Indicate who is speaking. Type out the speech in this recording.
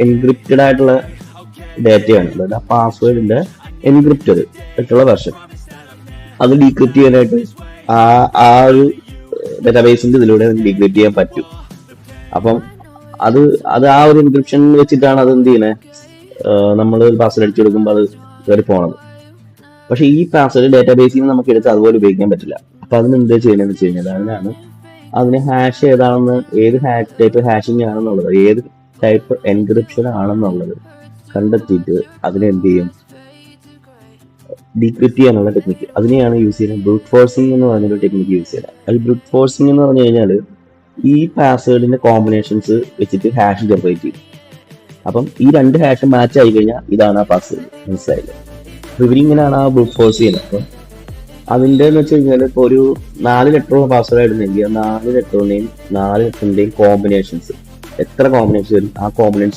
Speaker 1: Encrypted ആയിട്ടുള്ള ഡേറ്റയാണ്, അതായത് ആ പാസ്വേഡിന്റെ എൻക്രിപ്റ്റഡ് ആയിട്ടുള്ള വെർഷൻ. അത് ഡീക്രിപ്റ്റ് ചെയ്യാനായിട്ട് ആ ആ ഒരു ഡേറ്റാബേസിന്റെ ഇതിലൂടെ ഡീക്രിപ്റ്റ് ചെയ്യാൻ പറ്റും. അപ്പം അത് അത് ആ ഒരു എൻക്രിപ്ഷൻ വെച്ചിട്ടാണ് അത് എന്ത് ചെയ്യണേ, നമ്മൾ പാസ്വേഡ് അടിച്ചു കൊടുക്കുമ്പോൾ അത് കയറി പോണത്. പക്ഷെ ഈ പാസ്വേഡ് ഡേറ്റാബേസിൽ നിന്ന് നമുക്ക് എടുത്ത് അതുപോലെ ഉപയോഗിക്കാൻ പറ്റില്ല. അപ്പൊ അതിന് എന്താ ചെയ്യണമെന്ന് വെച്ച് കഴിഞ്ഞാൽ അതിന് ഹാഷ് ഏതാണെന്ന്, ഏത് ടൈപ്പ് ഹാഷിംഗ് ആണെന്നുള്ളത്, ഏത് ടൈപ്പ് എൻക്രിപ്ഷൻ ആണെന്നുള്ളത് കണ്ടെത്തിയിട്ട് അതിനെ എന്ത് ചെയ്യും, ഡീക്രിപ്റ്റ് ചെയ്യാനുള്ള ടെക്നിക്ക്, അതിനെയാണ് യൂസ് ചെയ്യുന്നത്. ബ്രൂട്ട് ഫോഴ്സിംഗ് എന്ന് പറഞ്ഞൊരു ടെക്നിക്ക് യൂസ് ചെയ്യുന്നത്. അത് ബ്രൂട്ട് ഫോഴ്സിംഗ് എന്ന് പറഞ്ഞു കഴിഞ്ഞാൽ ഈ പാസ്വേഡിന്റെ കോമ്പിനേഷൻസ് വെച്ചിട്ട് ഹാഷ് ജനറേറ്റ് ചെയ്യും. അപ്പം ഈ രണ്ട് ഹാഷ് മാച്ച് ആയി കഴിഞ്ഞാൽ ഇതാണ് ആ പാസ്വേഡ്, മനസ്സിലായില്ലേ? അപ്പൊ ഇവരിങ്ങനെയാണ് ആ ബ്രൂട്ട് ഫോഴ്സ് ചെയ്യുന്നത്. അപ്പം അതിന്റെ എന്ന് വെച്ച് കഴിഞ്ഞാൽ ഇപ്പോൾ ഒരു 4 ലെറ്ററുള്ള പാസ്വേഡ് ആയിരുന്നെങ്കിൽ 4 ലെറ്ററിന്റെയും കോമ്പിനേഷൻസ്, എത്ര കോമ്പിനേഷൻ വരും ആ കോമ്പിനേഷൻ